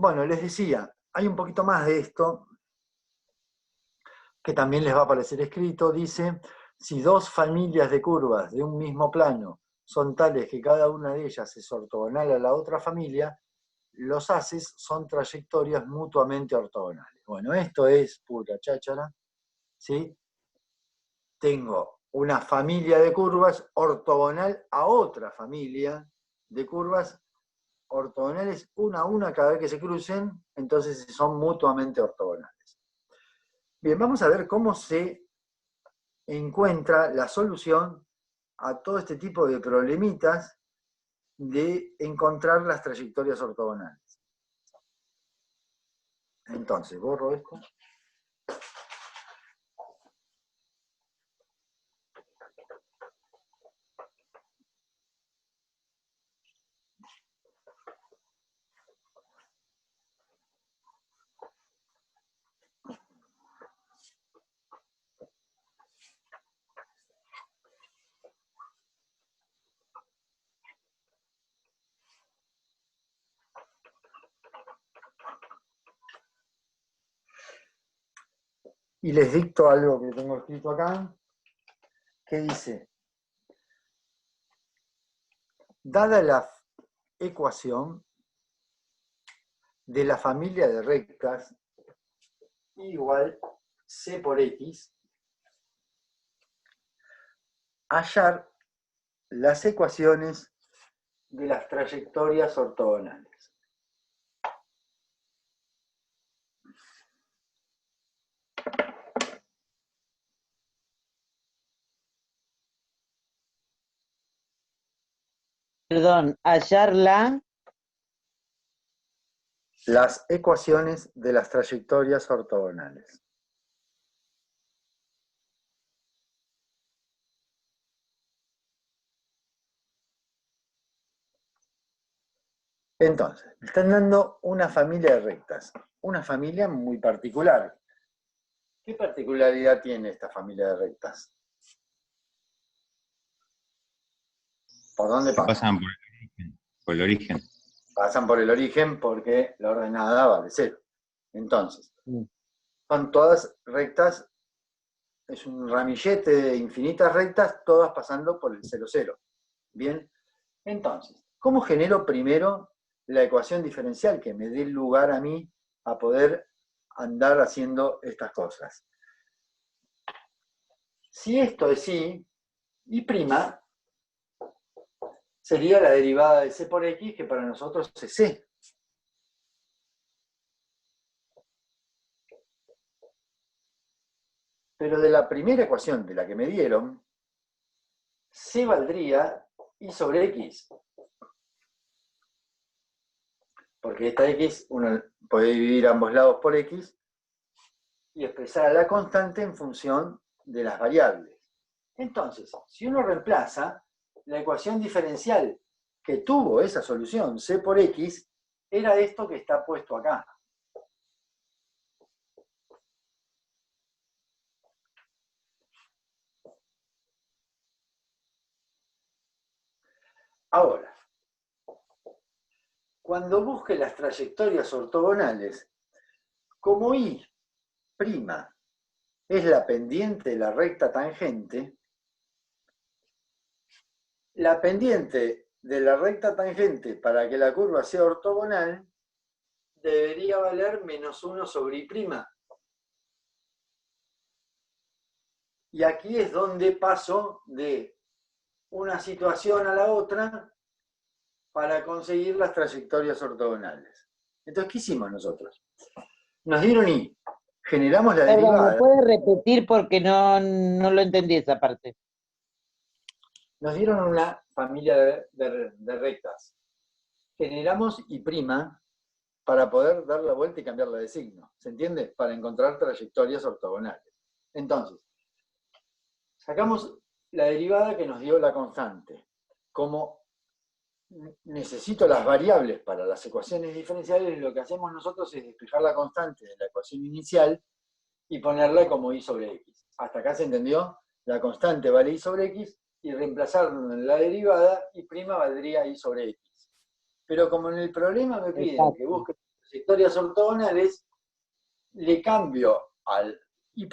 Bueno, les decía, hay un poquito más de esto que también les va a aparecer escrito. Dice, si dos familias de curvas de un mismo plano son tales que cada una de ellas es ortogonal a la otra familia, los haces son trayectorias mutuamente ortogonales. Bueno, esto es pura cháchara, ¿sí? Tengo una familia de curvas ortogonal a otra familia de curvas ortogonales una a una cada vez que se crucen, entonces son mutuamente ortogonales. Bien, vamos a ver cómo se encuentra la solución a todo este tipo de problemitas de encontrar las trayectorias ortogonales. Entonces, borro esto. Y les dicto algo que tengo escrito acá, que dice, dada la ecuación de la familia de rectas igual C por X, hallar las ecuaciones de las trayectorias ortogonales. Perdón, hallarla. Las ecuaciones de las trayectorias ortogonales. Entonces, me están dando una familia de rectas, una familia muy particular. ¿Qué particularidad tiene esta familia de rectas? ¿Por dónde pasan? Pasan por el origen. Pasan por el origen porque la ordenada vale 0. Entonces, son todas rectas, es un ramillete de infinitas rectas, todas pasando por el 0, 0. Bien, entonces, ¿cómo genero primero la ecuación diferencial que me dé lugar a mí a poder andar haciendo estas cosas? Si esto es y prima sería la derivada de c por x, que para nosotros es c. Pero de la primera ecuación de la que me dieron, c valdría y sobre x. Porque esta x, uno puede dividir ambos lados por x y expresar a la constante en función de las variables. Entonces, si uno reemplaza, la ecuación diferencial que tuvo esa solución, c por x, era esto que está puesto acá. Ahora, cuando busque las trayectorias ortogonales, como y' es la pendiente de la recta tangente, la pendiente de la recta tangente para que la curva sea ortogonal debería valer menos 1 sobre y'. Y aquí es donde paso de una situación a la otra para conseguir las trayectorias ortogonales. Entonces, ¿qué hicimos nosotros? Nos dieron y generamos la Perdón, ¿me derivada. puedes repetir porque no lo entendí esa parte? Nos dieron una familia de rectas. Generamos y' para poder dar la vuelta y cambiarla de signo. ¿Se entiende? Para encontrar trayectorias ortogonales. Entonces, sacamos la derivada que nos dio la constante. Como necesito las variables para las ecuaciones diferenciales, lo que hacemos nosotros es despejar la constante de la ecuación inicial y ponerla como y sobre x. ¿Hasta acá se entendió? La constante vale y sobre x y reemplazarlo en la derivada, y' valdría y sobre x. Pero como en el problema me piden que busque trayectorias ortogonales, le cambio al I',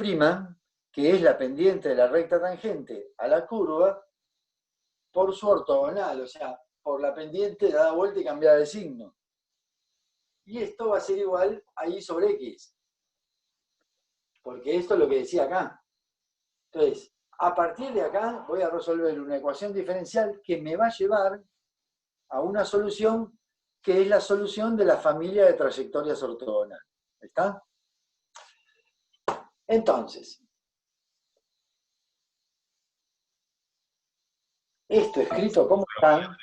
que es la pendiente de la recta tangente a la curva, por su ortogonal, o sea, por la pendiente dada vuelta y cambiada de signo. Y esto va a ser igual a I sobre X. Porque esto es lo que decía acá. Entonces, a partir de acá voy a resolver una ecuación diferencial que me va a llevar a una solución que es la solución de la familia de trayectorias ortogonales. ¿Está? Entonces, esto escrito como está,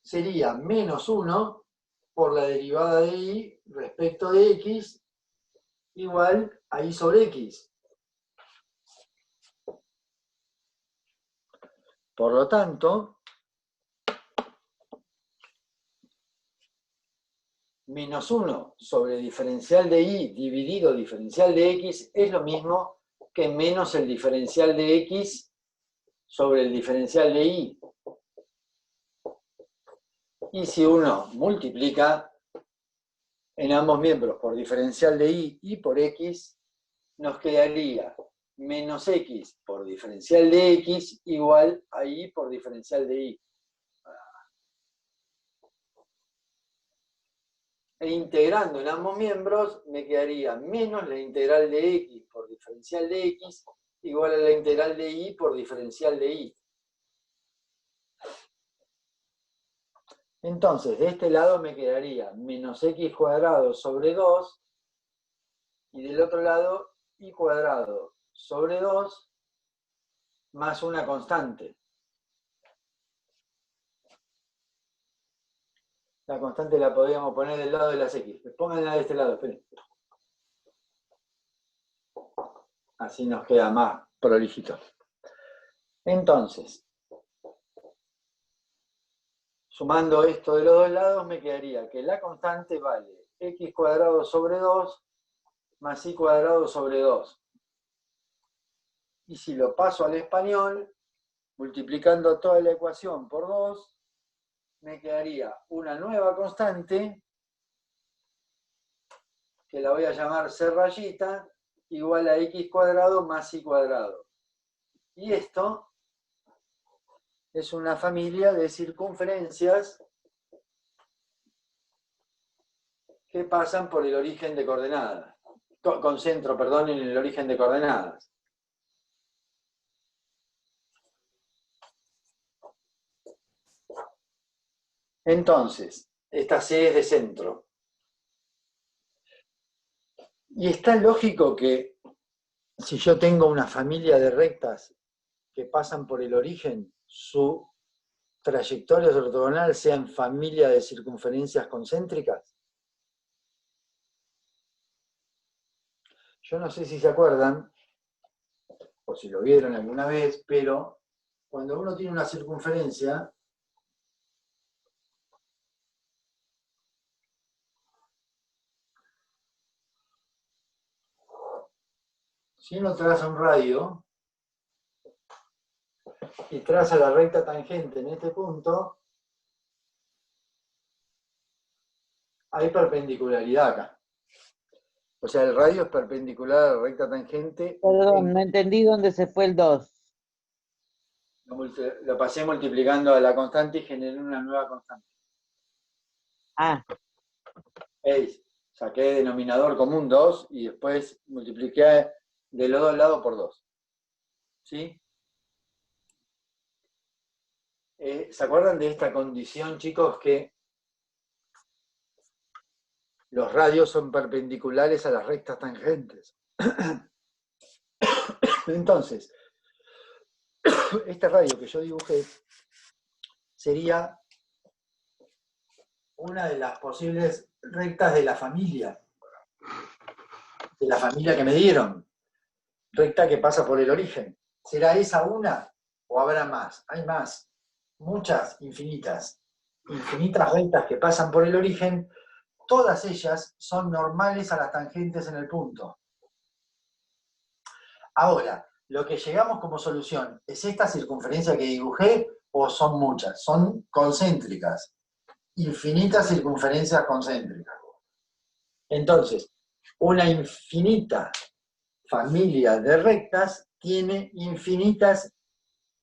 sería menos 1 por la derivada de y respecto de x igual a y sobre x. Por lo tanto, menos 1 sobre diferencial de y dividido diferencial de x es lo mismo que menos el diferencial de x sobre el diferencial de y. Y si uno multiplica en ambos miembros por diferencial de y por x, nos quedaría menos x por diferencial de x igual a y por diferencial de y. E integrando en ambos miembros me quedaría menos la integral de x por diferencial de x igual a la integral de y por diferencial de y. Entonces, de este lado me quedaría menos x cuadrado sobre 2 y del otro lado y cuadrado sobre 2 más una constante. La constante la podríamos poner del lado de las x. Pónganla de este lado, esperen. Así nos queda más prolijito. Entonces, sumando esto de los dos lados, me quedaría que la constante vale x cuadrado sobre 2 más y cuadrado sobre 2. Y si lo paso al español, multiplicando toda la ecuación por 2, me quedaría una nueva constante, que la voy a llamar C rayita, igual a x cuadrado más y cuadrado. Y esto es una familia de circunferencias que pasan por el origen de coordenadas, concentro, perdón, en el origen de coordenadas. Entonces, esta C es de centro. Y está lógico que si yo tengo una familia de rectas que pasan por el origen, su trayectoria ortogonal sea en familia de circunferencias concéntricas. Yo no sé si se acuerdan, o si lo vieron alguna vez, pero cuando uno tiene una circunferencia, si uno traza un radio y traza la recta tangente en este punto, hay perpendicularidad acá. O sea, el radio es perpendicular a la recta tangente. Perdón, no entendí dónde se fue el 2. Lo pasé multiplicando a la constante y generé una nueva constante. Ah, ¿Veis? Saqué denominador común 2 y después multipliqué de los dos lados por 2. ¿Sí? ¿Se acuerdan de esta condición, chicos, que los radios son perpendiculares a las rectas tangentes? Entonces, este radio que yo dibujé sería una de las posibles rectas de la familia que me dieron, recta que pasa por el origen. ¿Será esa una o habrá más? Hay más, muchas, infinitas rectas que pasan por el origen, todas ellas son normales a las tangentes en el punto. Ahora, lo que llegamos como solución, ¿es esta circunferencia que dibujé o son muchas? Son concéntricas. infinitas circunferencias concéntricas. Entonces, una infinita familia de rectas tiene infinitas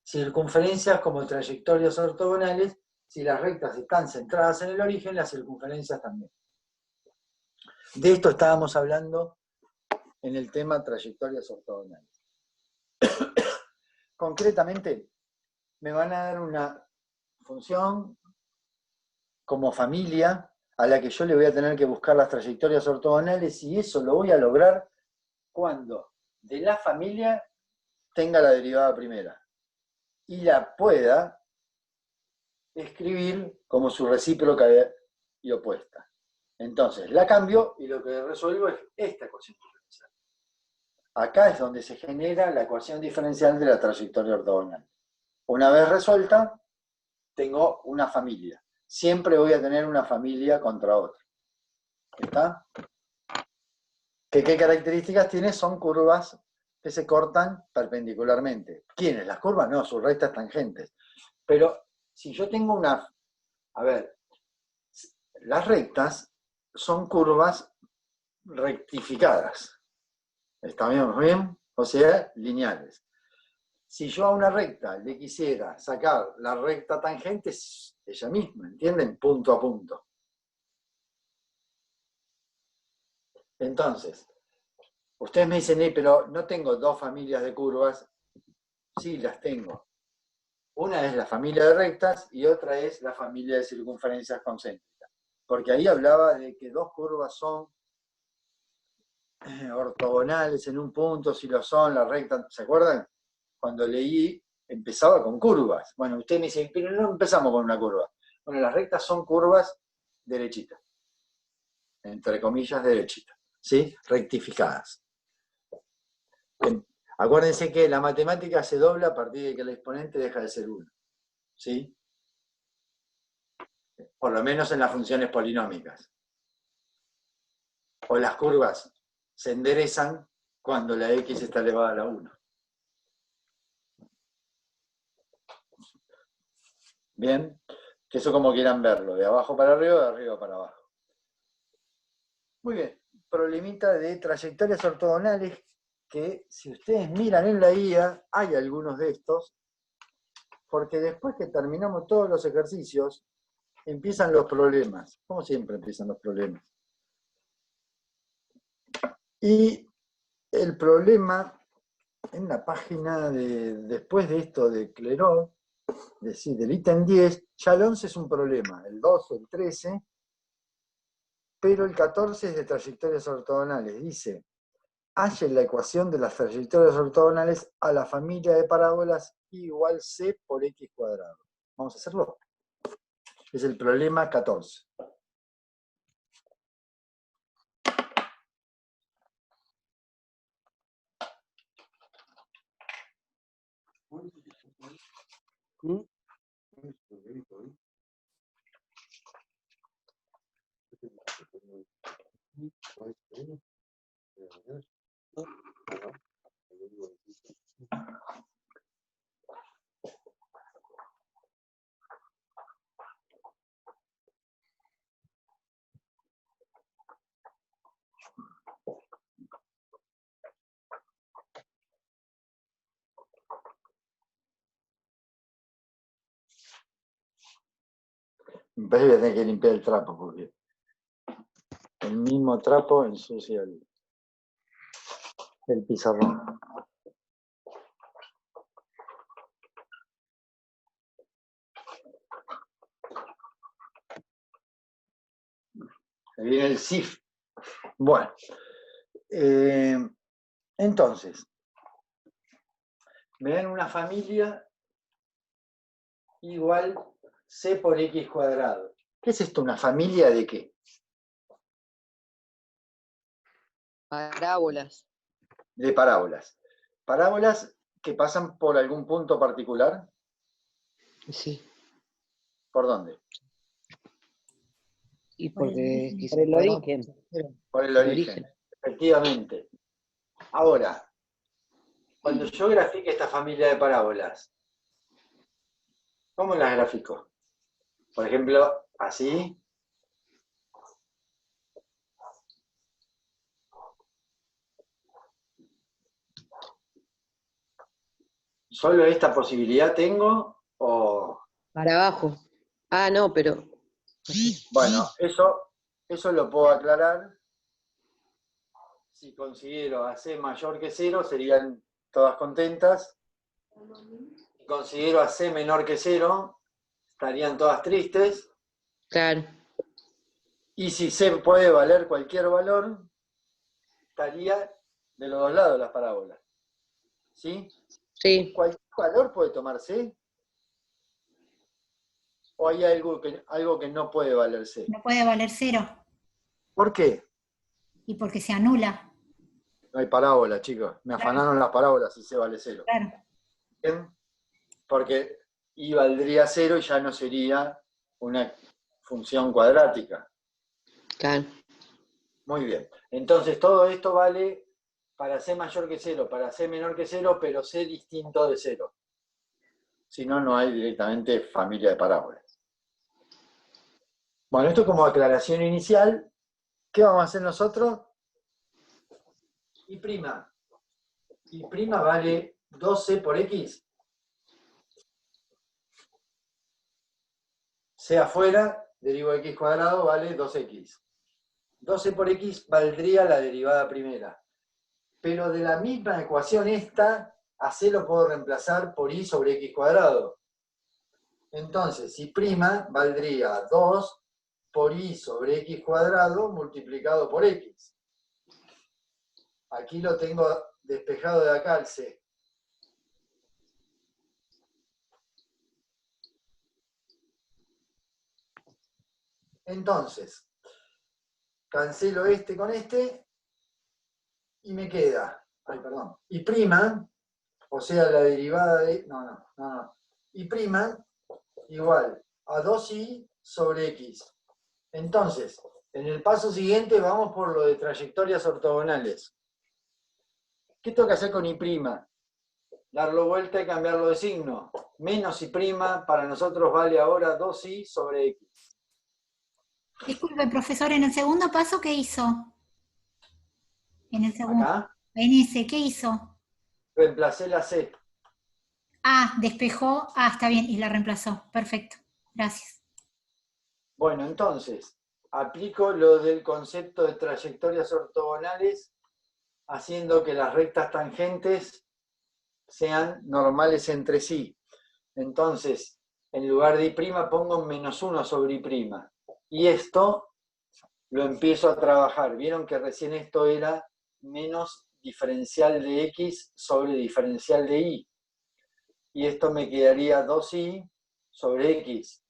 circunferencias como trayectorias ortogonales. Si las rectas están centradas en el origen, las circunferencias también. De esto estábamos hablando en el tema trayectorias ortogonales. Concretamente, me van a dar una función como familia a la que yo le voy a tener que buscar las trayectorias ortogonales, y eso lo voy a lograr cuando de la familia tenga la derivada primera y la pueda escribir como su recíproca y opuesta. Entonces la cambio y lo que resuelvo es esta ecuación diferencial. Acá es donde se genera la ecuación diferencial de la trayectoria ortogonal. Una vez resuelta, tengo una familia. Siempre voy a tener una familia contra otra. ¿Está? ¿Qué características tiene? Son curvas que se cortan perpendicularmente. ¿Quiénes? Las curvas no, sus rectas tangentes. Pero si yo tengo una... A ver, las rectas son curvas rectificadas. ¿Está bien? O sea, lineales. Si yo a una recta le quisiera sacar la recta tangente, es ella misma, ¿entienden? Punto a punto. Entonces, ustedes me dicen, pero no tengo dos familias de curvas. Sí, las tengo. Una es la familia de rectas y otra es la familia de circunferencias concéntricas. Porque ahí hablaba de que dos curvas son ortogonales en un punto, si lo son, la recta, ¿se acuerdan? Cuando leí, empezaba con curvas. Bueno, usted me dice, pero no empezamos con una curva. Bueno, las rectas son curvas derechitas. Entre comillas, derechitas. ¿Sí? Rectificadas. Acuérdense que la matemática se dobla a partir de que el exponente deja de ser 1. ¿Sí? Por lo menos en las funciones polinómicas. O las curvas se enderezan cuando la x está elevada a la 1. Bien, que eso como quieran verlo, de abajo para arriba o de arriba para abajo. Muy bien, problemita de trayectorias ortogonales que si ustedes miran en la guía, hay algunos de estos, porque después que terminamos todos los ejercicios, empiezan los problemas. Como siempre empiezan los problemas. Y el problema en la página después de esto de Clairaut, es decir, del ítem 10, ya el 11 es un problema, el 12, el 13, pero el 14 es de trayectorias ortogonales. Dice, hallen la ecuación de las trayectorias ortogonales a la familia de parábolas y igual c por x cuadrado. Vamos a hacerlo. Es el problema 14. Me parece que voy a tener que limpiar el trapo, porque el mismo trapo ensucia el pizarrón. Ahí viene el SIF. Bueno, entonces, me dan una familia igual c por x cuadrado. ¿Qué es esto? ¿Una familia de qué? Parábolas. De parábolas. ¿Parábolas que pasan por algún punto particular? Sí. ¿Por dónde? Y porque Por el origen. Por el origen. Efectivamente. Ahora, cuando yo grafique esta familia de parábolas, ¿cómo las grafico? Por ejemplo, ¿Así? ¿Solo esta posibilidad tengo o...? Para abajo. Ah, no, pero... Bueno, eso lo puedo aclarar. Si considero a C mayor que 0, serían todas contentas. Si considero a C menor que 0, estarían todas tristes. Claro. Y si C puede valer cualquier valor, estaría de los dos lados las parábolas. ¿Sí? Sí. ¿Cualquier valor puede tomar C? ¿O hay algo que no puede valer C? No puede valer 0. ¿Por qué? Y porque se anula. No hay parábola, chicos. Me afanaron las parábolas si C vale 0. Claro. ¿Bien? Porque I valdría 0 y ya no sería una función cuadrática. Claro. Muy bien. Entonces todo esto vale para C mayor que 0, para C menor que 0, pero C distinto de 0. Si no, no hay directamente familia de parábolas. Bueno, esto como aclaración inicial. ¿Qué vamos a hacer nosotros? I'. I' vale 2C por X. C afuera, derivo de X cuadrado, vale 2X. 12 por X valdría la derivada primera. Pero de la misma ecuación esta, a C lo puedo reemplazar por I sobre X cuadrado. Entonces, I' valdría 2 por I sobre X cuadrado multiplicado por X. Aquí lo tengo despejado de acá el C. Entonces, cancelo este con este y me queda, I', o sea, la derivada de, I' igual a 2i sobre x. Entonces, en el paso siguiente vamos por lo de trayectorias ortogonales. ¿Qué tengo que hacer con I'? Darlo vuelta y cambiarlo de signo. Menos I' para nosotros vale ahora 2i sobre x. Disculpe, profesor, en el segundo paso, ¿qué hizo? En el segundo. Acá En ese, ¿qué hizo? reemplacé la c. Ah, despejó. Ah, está bien, y la reemplazó. Perfecto. Gracias. Bueno, entonces, aplico lo del concepto de trayectorias ortogonales haciendo que las rectas tangentes sean normales entre sí. Entonces, en lugar de I' pongo menos 1 sobre I'. Y esto lo empiezo a trabajar. Vieron que recién esto era menos diferencial de X sobre diferencial de Y. Y esto me quedaría 2i sobre X.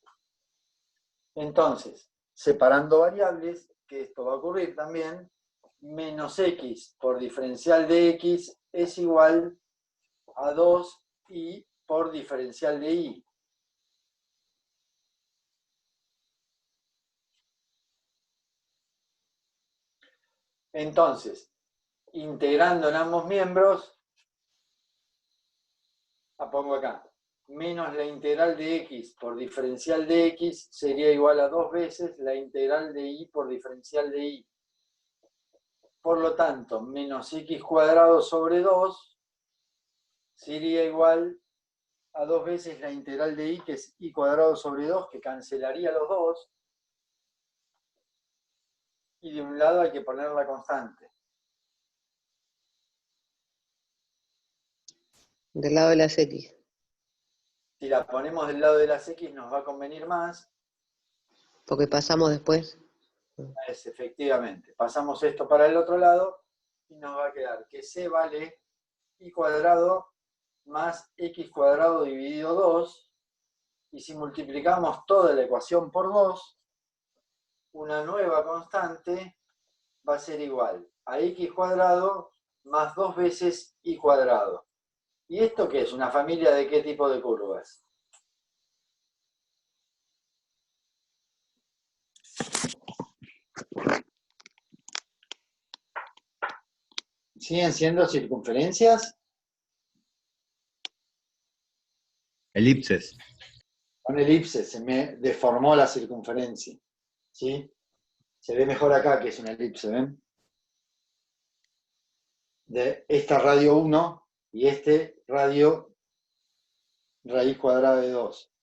Entonces, separando variables, que esto va a ocurrir también, menos X por diferencial de X es igual a 2i por diferencial de Y. Entonces, integrando en ambos miembros, la pongo acá, menos la integral de x por diferencial de x sería igual a 2 veces la integral de y por diferencial de y. Por lo tanto, menos x cuadrado sobre 2 sería igual a 2 veces la integral de y, que es y cuadrado sobre 2, que cancelaría los dos. Y de un lado hay que poner la constante. Del lado de las X. Si la ponemos del lado de las x nos va a convenir más. Porque pasamos después. Efectivamente, pasamos esto para el otro lado y nos va a quedar que c vale y cuadrado más x cuadrado dividido 2, y si multiplicamos toda la ecuación por 2, una nueva constante va a ser igual a x cuadrado más 2 veces y cuadrado. ¿Y esto qué es? ¿Una familia de qué tipo de curvas? ¿Siguen siendo circunferencias? Elipses. una elipse, se me deformó la circunferencia. ¿Sí? Se ve mejor acá que es una elipse, ¿ven? De esta radio 1 y este radio raíz cuadrada de 2.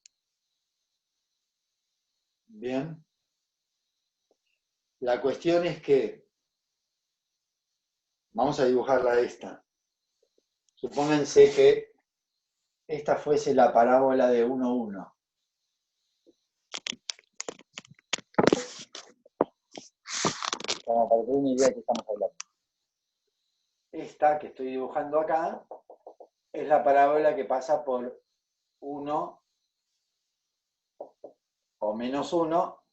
Bien. La cuestión es que vamos a dibujarla esta. Supónganse que esta fuese la parábola de 1, 1. Como para tener una idea de qué estamos hablando. Esta que estoy dibujando acá es la parábola que pasa por 1 o menos 1,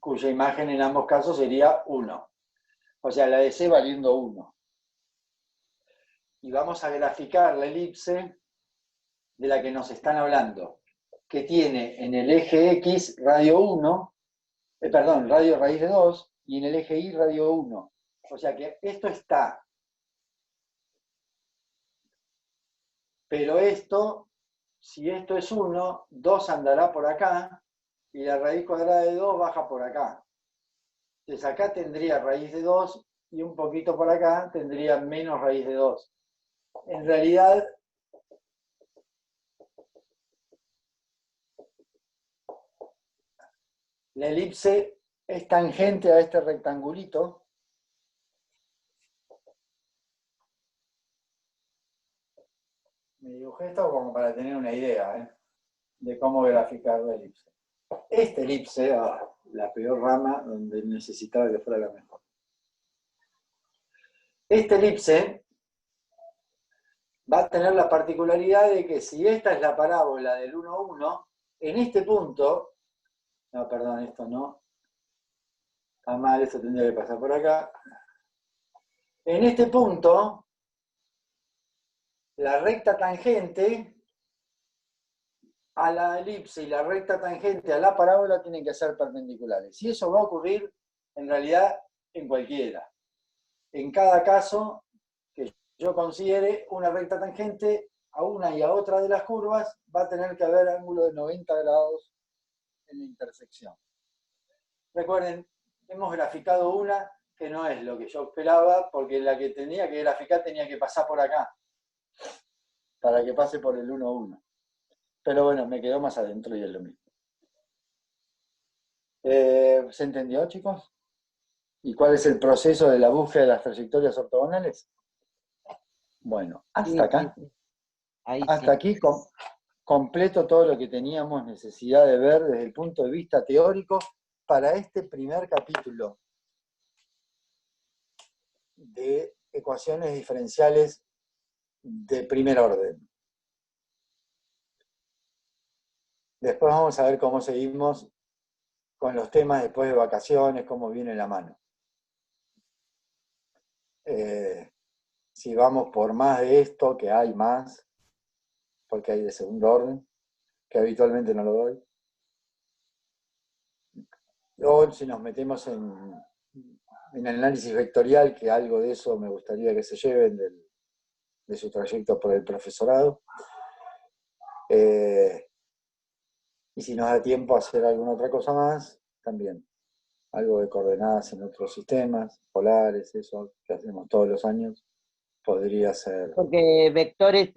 cuya imagen en ambos casos sería 1. O sea, la de C valiendo 1. Y vamos a graficar la elipse de la que nos están hablando, que tiene en el eje X radio 1, radio raíz de 2, y en el eje Y radio 1. O sea que esto está. Pero esto, si esto es 1, 2 andará por acá, y la raíz cuadrada de 2 baja por acá. Entonces acá tendría raíz de 2, y un poquito por acá tendría menos raíz de 2. En realidad, la elipse es tangente a este rectangulito. Me dibujé esto como para tener una idea de cómo graficar la elipse. Esta elipse, la peor rama donde necesitaba que fuera la mejor. Esta elipse va a tener la particularidad de que si esta es la parábola del 1, 1, en este punto, no, perdón, esto no, está mal, esto tendría que pasar por acá. En este punto, la recta tangente a la elipse y la recta tangente a la parábola tienen que ser perpendiculares. Y eso va a ocurrir, en realidad, en cualquiera. En cada caso que yo considere una recta tangente a una y a otra de las curvas, va a tener que haber ángulo de 90 grados en la intersección. Recuerden, hemos graficado una que no es lo que yo esperaba, porque la que tenía que graficar tenía que pasar por acá, para que pase por el 1, 1. Pero bueno, me quedó más adentro y es lo mismo. ¿Se entendió, chicos? ¿Y cuál es el proceso de la búsqueda de las trayectorias ortogonales? Bueno, hasta acá. Hasta aquí completo todo lo que teníamos necesidad de ver desde el punto de vista teórico para este primer capítulo de ecuaciones diferenciales de primer orden. Después vamos a ver cómo seguimos con los temas después de vacaciones, cómo viene la mano. Si vamos por más de esto, que hay más, porque hay de segundo orden, que habitualmente no lo doy. O si nos metemos en análisis vectorial, que algo de eso me gustaría que se lleven de su trayecto por el profesorado. Y si nos da tiempo a hacer alguna otra cosa más, también. Algo de coordenadas en otros sistemas, polares, eso que hacemos todos los años, podría ser. Porque vectores